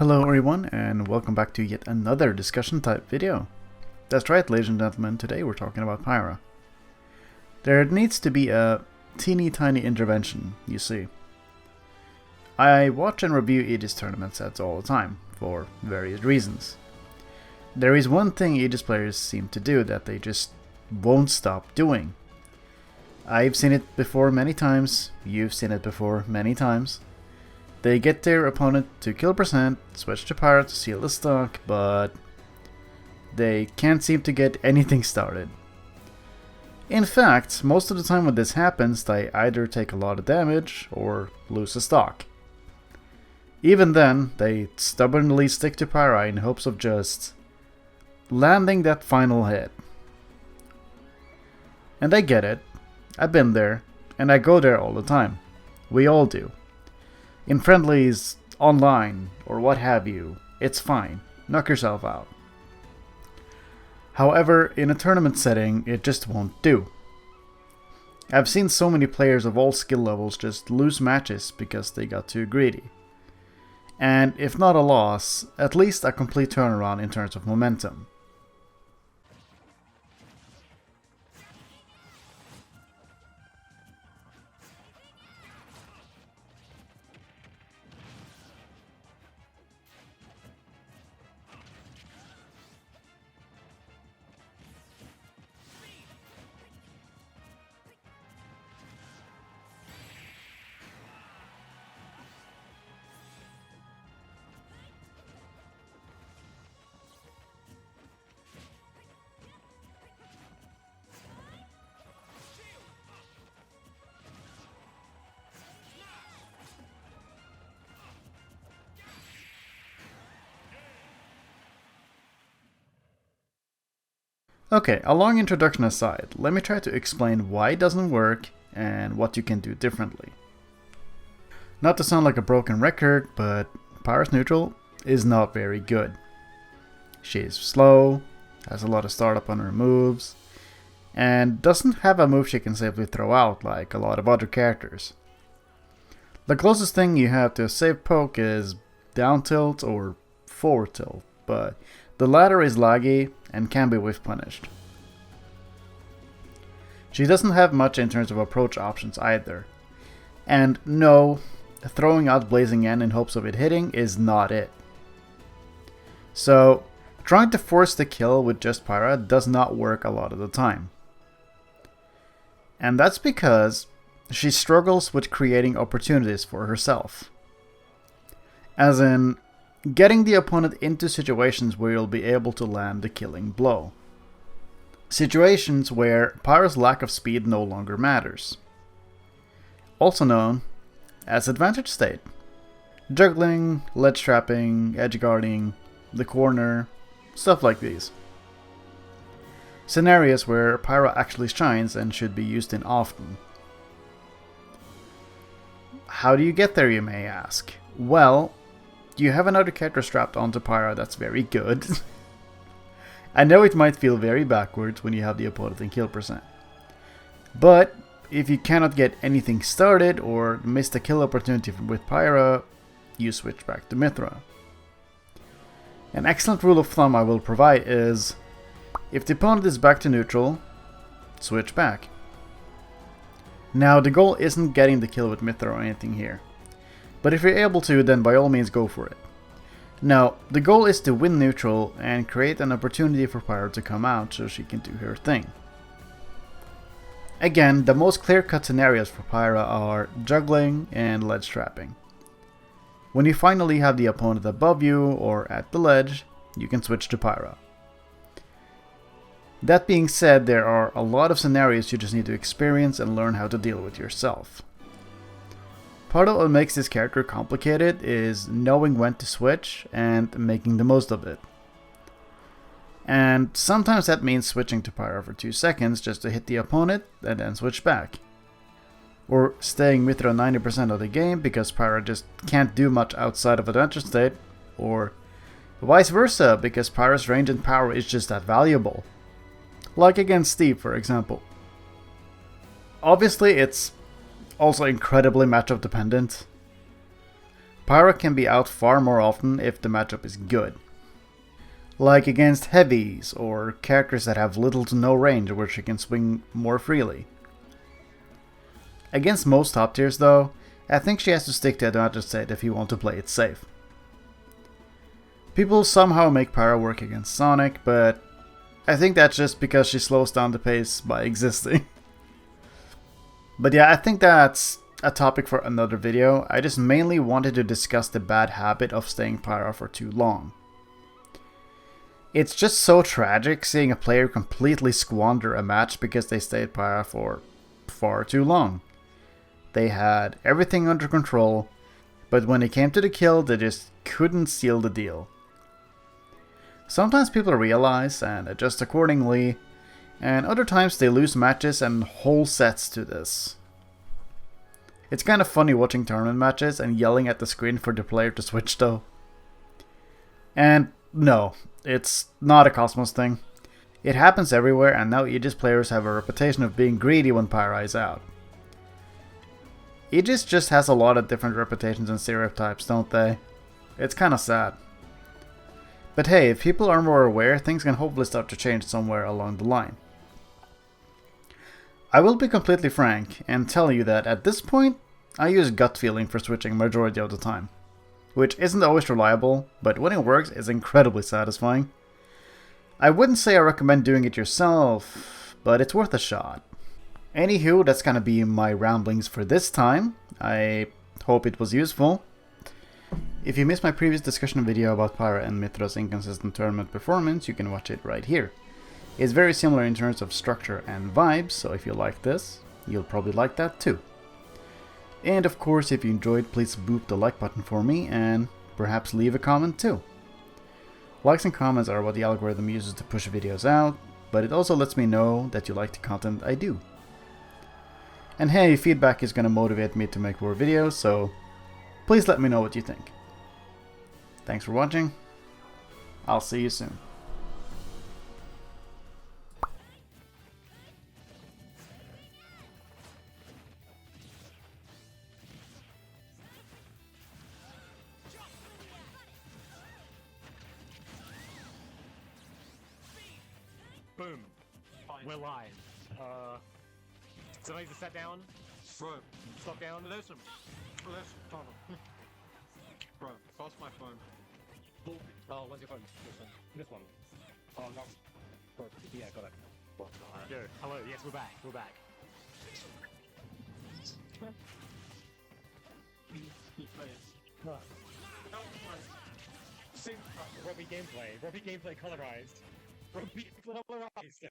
Hello everyone, and welcome back to yet another discussion type video. That's right, ladies and gentlemen, today we're talking about Pyra. There needs to be a teeny tiny intervention, you see. I watch and review Aegis tournament sets all the time, for various reasons. There is one thing Aegis players seem to do that they just won't stop doing. I've seen it before many times, you've seen it before many times. They get their opponent to kill percent, switch to Pyra to seal the stock, but they can't seem to get anything started. In fact, most of the time when this happens, they either take a lot of damage or lose a stock. Even then, they stubbornly stick to Pyra in hopes of just landing that final hit. And I get it, I've been there, and I go there all the time. We all do. In friendlies, online, or what have you, it's fine. Knock yourself out. However, in a tournament setting, it just won't do. I've seen so many players of all skill levels just lose matches because they got too greedy. And if not a loss, at least a complete turnaround in terms of momentum. Okay, a long introduction aside, let me try to explain why it doesn't work and what you can do differently. Not to sound like a broken record, but Pyra's neutral is not very good. She is slow, has a lot of startup on her moves, and doesn't have a move she can safely throw out like a lot of other characters. The closest thing you have to a safe poke is down tilt or forward tilt, but the latter is laggy and can be whiff punished. She doesn't have much in terms of approach options either. And no, throwing out Blazing End in hopes of it hitting is not it. So, trying to force the kill with just Pyra does not work a lot of the time. And that's because she struggles with creating opportunities for herself. As in, getting the opponent into situations where you'll be able to land the killing blow. Situations where Pyra's lack of speed no longer matters. Also known as advantage state. Juggling, ledge trapping, edge guarding, the corner, stuff like these. Scenarios where Pyra actually shines and should be used in often. How do you get there, you may ask? Well, you have another character strapped onto Pyra that's very good. I know it might feel very backwards when you have the opponent in kill percent. But if you cannot get anything started or miss the kill opportunity with Pyra, you switch back to mythra. An excellent rule of thumb I will provide is, if the opponent is back to neutral, switch back. Now the goal isn't getting the kill with mythra or anything here. But if you're able to, then by all means go for it. Now, the goal is to win neutral and create an opportunity for Pyra to come out so she can do her thing. Again, the most clear-cut scenarios for Pyra are juggling and ledge trapping. When you finally have the opponent above you or at the ledge, you can switch to Pyra. That being said, there are a lot of scenarios you just need to experience and learn how to deal with yourself. Part of what makes this character complicated is knowing when to switch and making the most of it. And sometimes that means switching to Pyra for 2 seconds just to hit the opponent and then switch back. Or staying mythra 90% of the game because Pyra just can't do much outside of advantage state, or vice versa because Pyra's range and power is just that valuable. Like against Steve, for example. Obviously it's also incredibly matchup dependent. Pyra can be out far more often if the matchup is good. Like against heavies, or characters that have little to no range where she can swing more freely. Against most top tiers though, I think she has to stick to advantage set if you want to play it safe. People somehow make Pyra work against Sonic, but I think that's just because she slows down the pace by existing. But yeah, I think that's a topic for another video. I just mainly wanted to discuss the bad habit of staying Pyra for too long. It's just so tragic seeing a player completely squander a match because they stayed Pyra for far too long. They had everything under control, but when it came to the kill, they just couldn't seal the deal. Sometimes people realize and adjust accordingly, and other times they lose matches and whole sets to this. It's kind of funny watching tournament matches and yelling at the screen for the player to switch though. And no, it's not a Cosmos thing. It happens everywhere, and now Aegis players have a reputation of being greedy when Pyra is out. Aegis just has a lot of different reputations and stereotypes, don't they? It's kinda sad. But hey, if people are more aware, things can hopefully start to change somewhere along the line. I will be completely frank and tell you that at this point, I use gut feeling for switching majority of the time. Which isn't always reliable, but when it works, it's incredibly satisfying. I wouldn't say I recommend doing it yourself, but it's worth a shot. Anywho, that's gonna be my ramblings for this time. I hope it was useful. If you missed my previous discussion video about Pyra and mythra's inconsistent tournament performance, you can watch it right here. It's very similar in terms of structure and vibes, so if you like this, you'll probably like that too. And of course, if you enjoyed, please boop the like button for me and perhaps leave a comment too. Likes and comments are what the algorithm uses to push videos out, but it also lets me know that you like the content I do. And hey, feedback is gonna motivate me to make more videos, so please let me know what you think. Thanks for watching. I'll see you soon. Boom. We're live. Somebody just sat down? Bro, Stop down? listen, Tom. Bro, pass my phone. Oh, what's your phone? This one. Oh, no. Yeah, got it. Yo, hello, yes, we're back. We're back. Robbie gameplay. Robbie gameplay colorized. Robbie colorized.